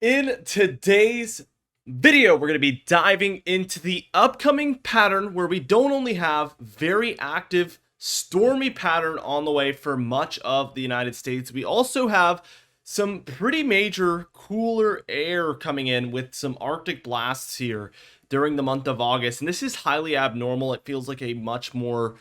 In today's video, we're going to be diving into the upcoming pattern where we don't only have very active stormy pattern on the way for much of the United States, we also have some pretty major cooler air coming in with some Arctic blasts here during the month of August. And this is highly abnormal. It feels like a much more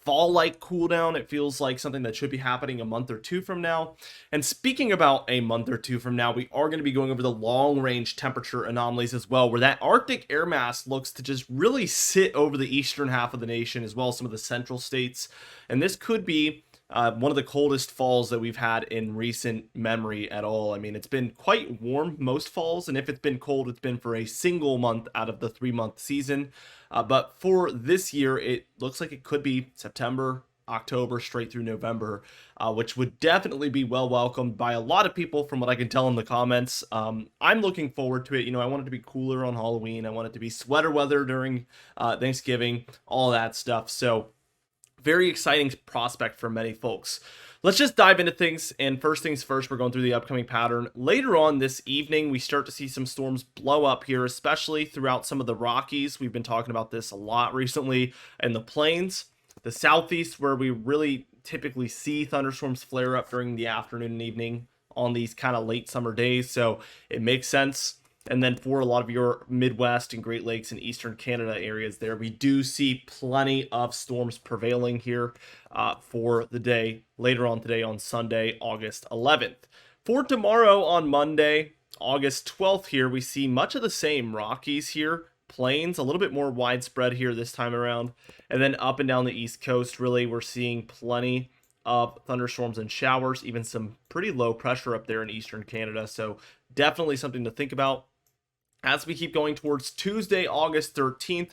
fall-like cooldown. It feels like something that should be happening a month or two from now. And speaking about a month or two from now, we are going to be going over the long-range temperature anomalies as well, where that Arctic air mass looks to just really sit over the eastern half of the nation, as well as some of the central states. And this could be one of the coldest falls that we've had in recent memory at all. I mean, it's been quite warm most falls, and if it's been cold, it's been for a single month out of the 3-month season. But for this year, it looks like it could be September, October, straight through November, which would definitely be well welcomed by a lot of people from what I can tell in the comments. I'm looking forward to it. You know, I want it to be cooler on Halloween. I want it to be sweater weather during Thanksgiving, all that stuff. So very exciting prospect for many folks. Let's just dive into things, and first things first, we're going through the upcoming pattern. Later on this evening, we start to see some storms blow up here, especially throughout some of the Rockies. We've been talking about this a lot recently, and the plains, the southeast, where we really typically see thunderstorms flare up during the afternoon and evening on these kind of late summer days, so it makes sense. And then for a lot of your Midwest and Great Lakes and Eastern Canada areas there, we do see plenty of storms prevailing here for the day later on today on Sunday, August 11th. For tomorrow on Monday, August 12th here, we see much of the same. Rockies here, plains, a little bit more widespread here this time around. And then up and down the East Coast, really, we're seeing plenty of thunderstorms and showers, even some pretty low pressure up there in Eastern Canada. So definitely something to think about. As we keep going towards Tuesday, August 13th,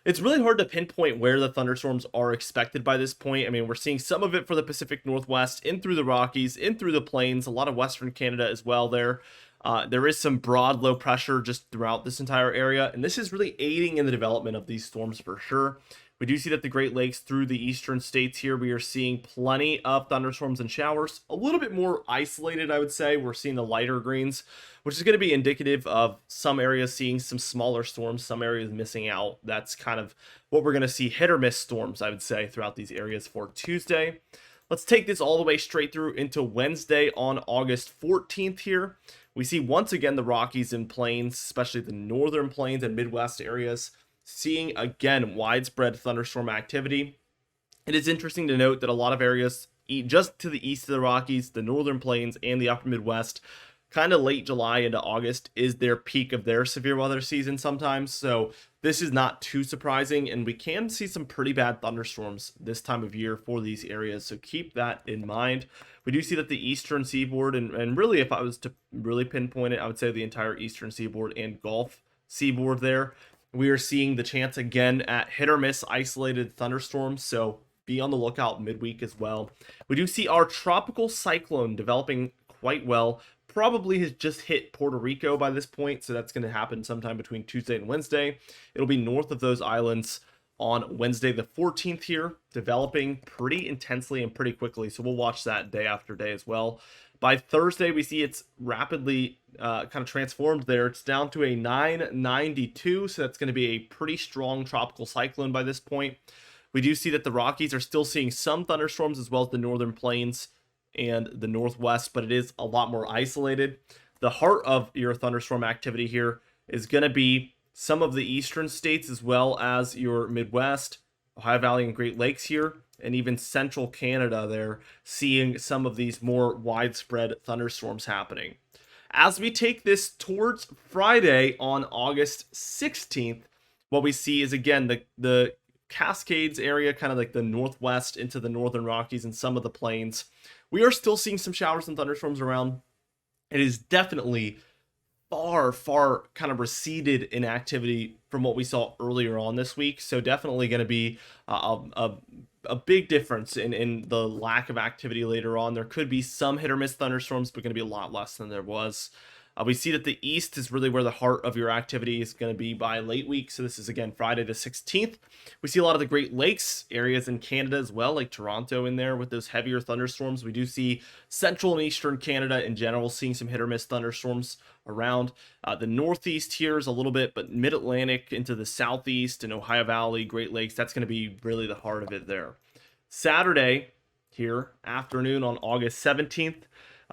it's really hard to pinpoint where the thunderstorms are expected by this point. I mean, we're seeing some of it for the Pacific Northwest, in through the Rockies, in through the plains, a lot of Western Canada as well there. There is some broad low pressure just throughout this entire area, and this is really aiding in the development of these storms for sure. We do see that the Great Lakes through the eastern states here, we are seeing plenty of thunderstorms and showers. A little bit more isolated, I would say. We're seeing the lighter greens, which is going to be indicative of some areas seeing some smaller storms, some areas missing out. That's kind of what we're going to see, hit or miss storms, I would say, throughout these areas for Tuesday. Let's take this all the way straight through into Wednesday on August 14th here. We see once again the Rockies and plains, especially the northern plains and Midwest areas, seeing again widespread thunderstorm activity. It is interesting to note that a lot of areas just to the east of the Rockies, the northern plains, and the upper Midwest, kind of late July into August is their peak of their severe weather season sometimes. So this is not too surprising, and we can see some pretty bad thunderstorms this time of year for these areas. So keep that in mind. We do see that the eastern seaboard, and really if I was to really pinpoint it, I would say the entire eastern seaboard and Gulf seaboard there, we are seeing the chance again at hit or miss isolated thunderstorms, so be on the lookout midweek as well. We do see our tropical cyclone developing quite well. Probably has just hit Puerto Rico by this point, so that's going to happen sometime between Tuesday and Wednesday. It'll be north of those islands on Wednesday the 14th here, developing pretty intensely and pretty quickly, so we'll watch that day after day as well. By Thursday, we see it's rapidly kind of transformed there. It's down to a 992, so that's going to be a pretty strong tropical cyclone by this point. We do see that the Rockies are still seeing some thunderstorms as well as the northern plains and the Northwest, but it is a lot more isolated. The heart of your thunderstorm activity here is going to be some of the eastern states as well as your Midwest, Ohio Valley and Great Lakes here, and even central Canada there, seeing some of these more widespread thunderstorms happening. As we take this towards Friday on August 16th, what we see is again the Cascades area, kind of like the Northwest into the northern Rockies and some of the plains. We are still seeing some showers and thunderstorms around. It is definitely far kind of receded in activity from what we saw earlier on this week. So definitely going to be a big difference in the lack of activity later on. There could be some hit or miss thunderstorms, but going to be a lot less than there was. We see that the east is really where the heart of your activity is going to be by late week. So this is again Friday the 16th. We see a lot of the Great Lakes areas in Canada as well, like Toronto in there with those heavier thunderstorms. We do see central and eastern Canada in general seeing some hit or miss thunderstorms around. The northeast here is a little bit, but mid-Atlantic into the southeast and Ohio Valley, Great Lakes, that's going to be really the heart of it there. Saturday here, afternoon on August 17th,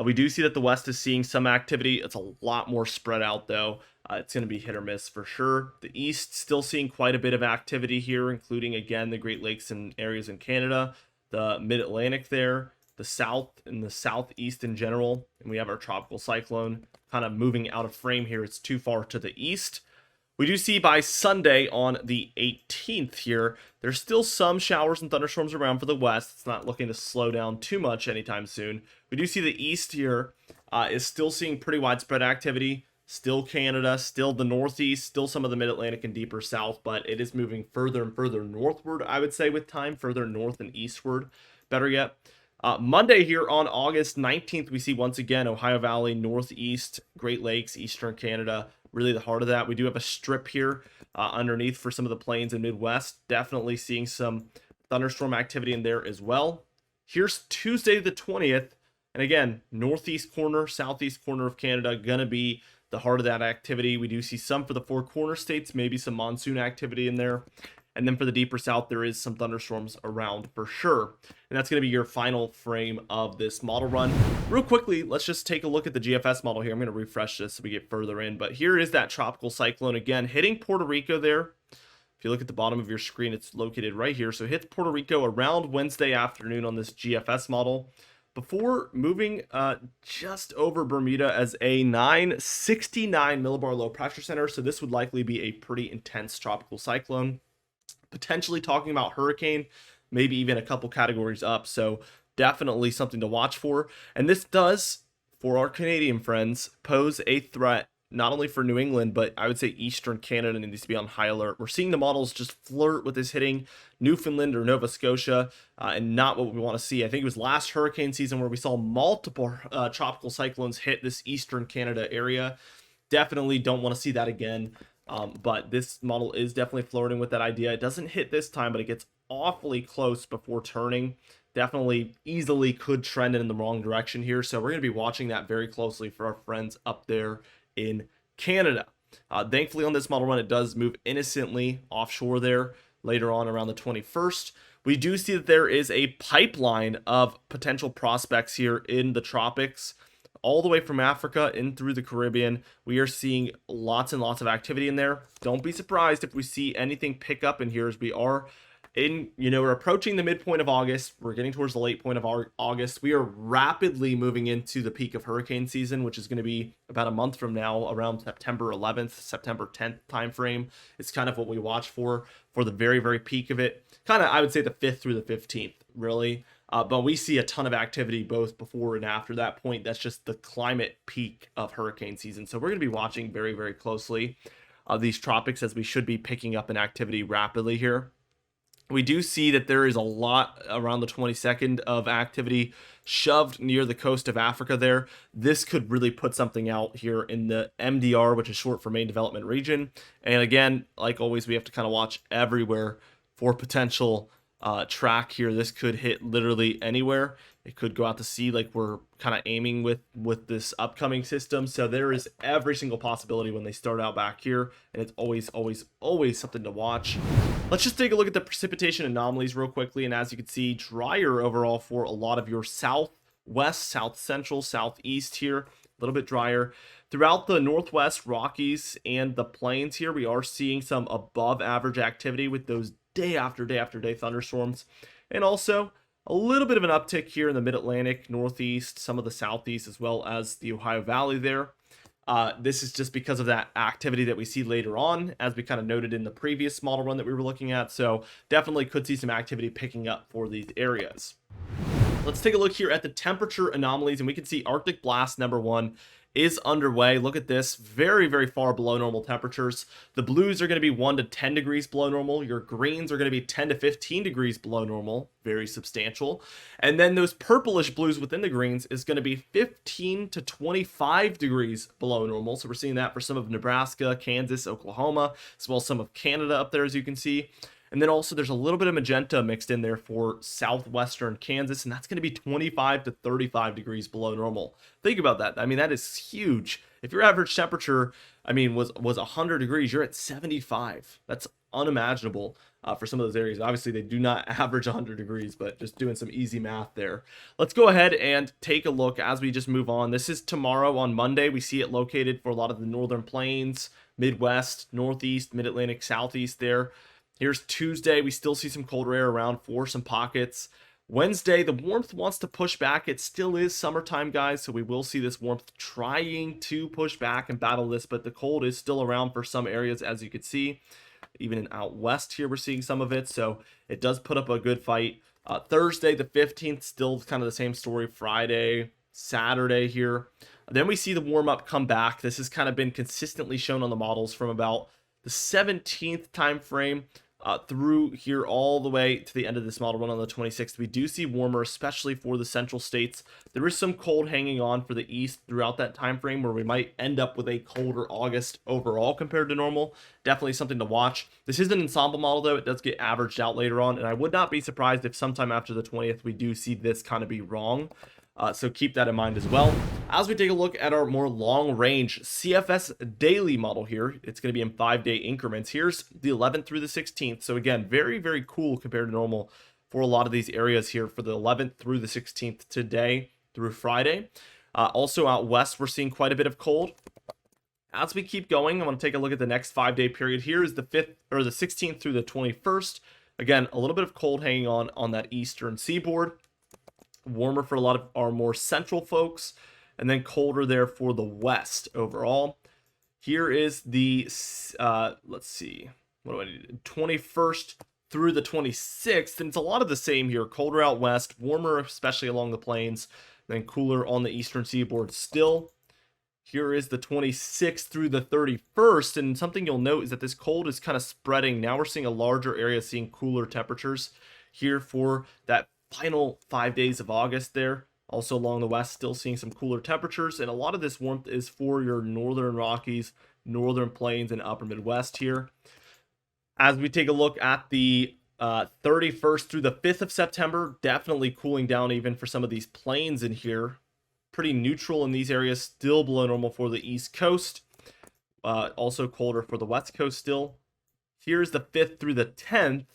we do see that the west is seeing some activity. It's a lot more spread out though. It's going to be hit or miss for sure. The east still seeing quite a bit of activity here, including again the Great Lakes and areas in Canada, the mid-Atlantic there, the south and the southeast in general. And we have our tropical cyclone kind of moving out of frame here. It's too far to the east. We do see by Sunday on the 18th here, there's still some showers and thunderstorms around for the west. It's not looking to slow down too much anytime soon. We do see the east here is still seeing pretty widespread activity. Still Canada, still the northeast, still some of the mid-Atlantic and deeper south, but it is moving further and further northward, I would say, with time, further north and eastward, better yet. Monday here on August 19th, we see once again Ohio Valley, Northeast, Great Lakes, Eastern Canada, really the heart of that. We do have a strip here underneath for some of the plains and Midwest. Definitely seeing some thunderstorm activity in there as well. Here's Tuesday the 20th, and again, northeast corner, southeast corner of Canada, gonna be the heart of that activity. We do see some for the Four Corner states, maybe some monsoon activity in there. And then for the deeper south, there is some thunderstorms around for sure. And that's going to be your final frame of this model run. Real quickly, let's just take a look at the GFS model here. I'm going to refresh this so we get further in. But here is that tropical cyclone again, hitting Puerto Rico there. If you look at the bottom of your screen, it's located right here. So it hits Puerto Rico around Wednesday afternoon on this GFS model, before moving just over Bermuda as a 969 millibar low pressure center. So this would likely be a pretty intense tropical cyclone. Potentially talking about hurricane, maybe even a couple categories up. So definitely something to watch for. And this does, for our Canadian friends, pose a threat not only for New England, but I would say Eastern Canada needs to be on high alert. We're seeing the models just flirt with this hitting Newfoundland or Nova Scotia, and not what we want to see. I think it was last hurricane season where we saw multiple tropical cyclones hit this Eastern Canada area. Definitely don't want to see that again. But this model is definitely flirting with that idea. It doesn't hit this time, but it gets awfully close before turning. Definitely easily could trend in the wrong direction here. So we're going to be watching that very closely for our friends up there in Canada. Thankfully on this model run, it does move innocently offshore there later on around the 21st. We do see that there is a pipeline of potential prospects here in the tropics, all the way from Africa in through the Caribbean. We are seeing lots and lots of activity in there. Don't be surprised if we see anything pick up in here, as we are in, we're approaching the midpoint of August. We're getting towards the late point of August. We are rapidly moving into the peak of hurricane season, which is going to be about a month from now, around September 11th, September 10th timeframe. It's kind of what we watch for the very, very peak of it. Kind of, I would say the 5th through the 15th, really. But we see a ton of activity both before and after that point. That's just the climate peak of hurricane season. So we're going to be watching very, very closely these tropics, as we should be picking up in activity rapidly here. We do see that there is a lot around the 22nd of activity shoved near the coast of Africa there. This could really put something out here in the MDR, which is short for Main Development Region. And again, like always, we have to kind of watch everywhere for potential track here. This could hit literally anywhere. It could go out to sea, like we're kind of aiming with this upcoming system. So there is every single possibility when they start out back here, and it's always something to watch. Let's just take a look at the precipitation anomalies real quickly. And as you can see, drier overall for a lot of your southwest, south central, southeast here. A little bit drier throughout the Northwest, Rockies, and the plains here. We are seeing some above average activity with those day after day after day thunderstorms, and also a little bit of an uptick here in the mid-Atlantic, Northeast, some of the Southeast, as well as the Ohio Valley there. This is just because of that activity that we see later on, as we kind of noted in the previous model run that we were looking at. So definitely could see some activity picking up for these areas. Let's take a look here at the temperature anomalies, and we can see Arctic blast number 1 is underway. Look at this, very, very far below normal temperatures. The blues are going to be 1 to 10 degrees below normal. Your greens are going to be 10 to 15 degrees below normal, very substantial. And then those purplish blues within the greens is going to be 15 to 25 degrees below normal. So we're seeing that for some of Nebraska, Kansas, Oklahoma, as well as some of Canada up there, as you can see. And then also there's a little bit of magenta mixed in there for southwestern Kansas, and that's going to be 25 to 35 degrees below normal. Think about that. I mean, that is huge. If your average temperature, I mean, was 100 degrees, you're at 75. That's unimaginable for some of those areas. Obviously, they do not average 100 degrees, but just doing some easy math there. Let's go ahead and take a look as we just move on. This is tomorrow on Monday. We see it located for a lot of the northern plains, Midwest, Northeast, Mid-Atlantic, Southeast there. Here's Tuesday. We still see some colder air around for some pockets. Wednesday, the warmth wants to push back. It still is summertime, guys, so we will see this warmth trying to push back and battle this, but the cold is still around for some areas, as you can see. Even in out west here, we're seeing some of it, so it does put up a good fight. Thursday, the 15th, still kind of the same story. Friday, Saturday here. Then we see the warm-up come back. This has kind of been consistently shown on the models from about the 17th time frame through here all the way to the end of this model run on the 26th. We do see warmer, especially for the central states. There is some cold hanging on for the east throughout that time frame, where we might end up with a colder August overall compared to normal. Definitely something to watch. This is an ensemble model, though. It does get averaged out later on, and I would not be surprised if sometime after the 20th we do see this kind of be wrong. So keep that in mind as well. As we take a look at our more long-range CFS daily model here, it's going to be in 5-day increments. Here's the 11th through the 16th. So again, very, very cool compared to normal for a lot of these areas here for the 11th through the 16th today through Friday. Also out west, we're seeing quite a bit of cold. As we keep going, I want to take a look at the next 5-day period. Here is the 5th or the 16th through the 21st. Again, a little bit of cold hanging on that eastern seaboard. Warmer for a lot of our more central folks, and then colder there for the west overall. Here is the let's see, what do I need? 21st through the 26th, and it's a lot of the same here. Colder out west, warmer especially along the plains, then cooler on the eastern seaboard still. Here is the 26th through the 31st, and something you'll note is that this cold is kind of spreading. Now we're seeing a larger area seeing cooler temperatures here for that final 5 days of August there. Also along the west, still seeing some cooler temperatures, and a lot of this warmth is for your northern Rockies, northern plains, and upper Midwest here. As we take a look at the 31st through the 5th of September, definitely cooling down even for some of these plains in here. Pretty neutral in these areas, still below normal for the East Coast. Also colder for the West Coast still. Here's the 5th through the 10th.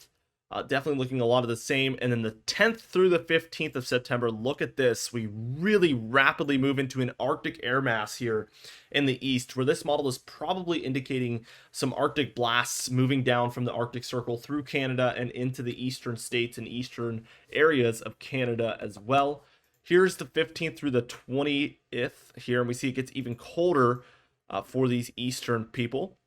Definitely looking a lot of the same. And then the 10th through the 15th of September, look at this. We really rapidly move into an Arctic air mass here in the east, where this model is probably indicating some Arctic blasts moving down from the Arctic Circle through Canada and into the eastern states and eastern areas of Canada as well. Here's the 15th through the 20th here, and we see it gets even colder for these eastern people.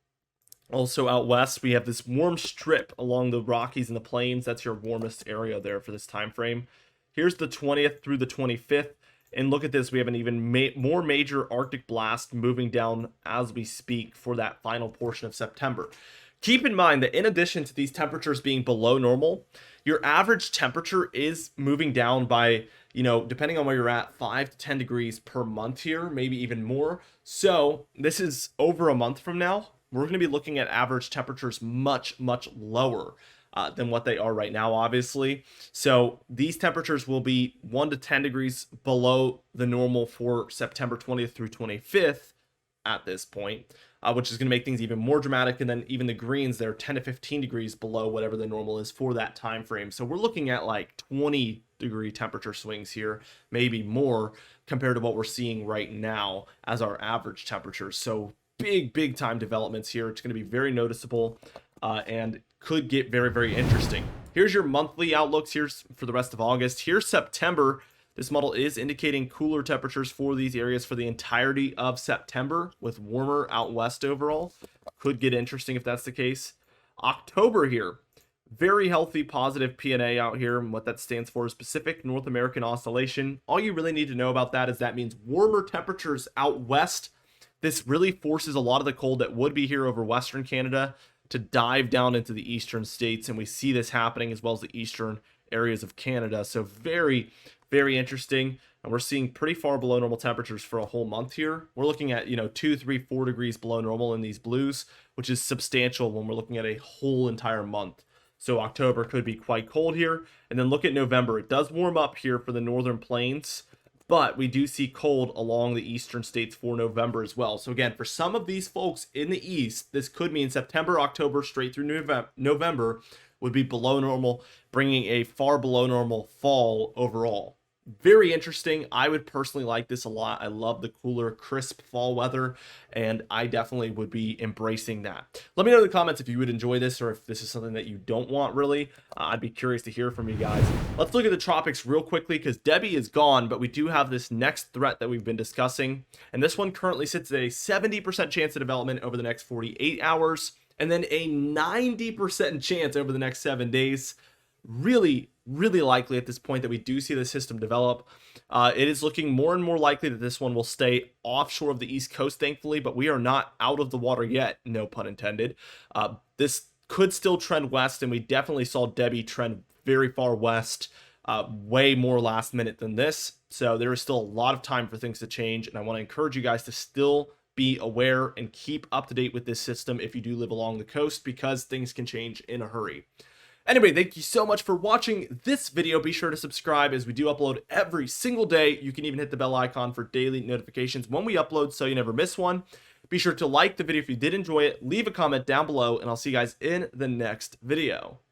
Also out west, we have this warm strip along the Rockies and the plains. That's your warmest area there for this time frame. Here's the 20th through the 25th. And look at this, we have an even more major Arctic blast moving down as we speak for that final portion of September. Keep in mind that in addition to these temperatures being below normal, your average temperature is moving down by, depending on where you're at, 5 to 10 degrees per month here, maybe even more. So this is over a month from now. We're going to be looking at average temperatures much, much lower than what they are right now, obviously. So these temperatures will be 1 to 10 degrees below the normal for September 20th through 25th at this point, which is going to make things even more dramatic. And then even the greens, they're 10 to 15 degrees below whatever the normal is for that time frame. So we're looking at like 20-degree temperature swings here, maybe more, compared to what we're seeing right now as our average temperatures. So big time developments here. It's going to be very noticeable and could get very, very interesting. Here's your monthly outlooks. Here's for the rest of August. Here's September. This model is indicating cooler temperatures for these areas for the entirety of September, with warmer out west overall. Could get interesting if that's the case. October here. Very healthy, positive PNA out here, and what that stands for is Pacific North American Oscillation. All you really need to know about that is that means warmer temperatures out west. This really forces a lot of the cold that would be here over Western Canada to dive down into the eastern states, and we see this happening as well as the eastern areas of Canada. So very, very interesting. And we're seeing pretty far below normal temperatures for a whole month here. We're looking at, 2, 3, 4 degrees below normal in these blues, which is substantial when we're looking at a whole entire month. So October could be quite cold here. And then look at November. It does warm up here for the northern plains, but we do see cold along the eastern states for November as well. So again, for some of these folks in the east, this could mean September, October, straight through November would be below normal, bringing a far below normal fall overall. Very interesting. I would personally like this a lot. I love the cooler, crisp fall weather, and I definitely would be embracing that. Let me know in the comments if you would enjoy this or if this is something that you don't want really. I'd be curious to hear from you guys. Let's look at the tropics real quickly because Debbie is gone, but we do have this next threat that we've been discussing, and this one currently sits at a 70% chance of development over the next 48 hours, and then a 90% chance over the next 7 days. Really likely at this point that we do see the system develop. It is looking more and more likely that this one will stay offshore of the East Coast, thankfully, but we are not out of the water yet, no pun intended. This could still trend west, and we definitely saw Debbie trend very far west, way more last minute than this. So there is still a lot of time for things to change, and I want to encourage you guys to still be aware and keep up to date with this system if you do live along the coast, because things can change in a hurry. Anyway, thank you so much for watching this video. Be sure to subscribe as we do upload every single day. You can even hit the bell icon for daily notifications when we upload so you never miss one. Be sure to like the video if you did enjoy it. Leave a comment down below, and I'll see you guys in the next video.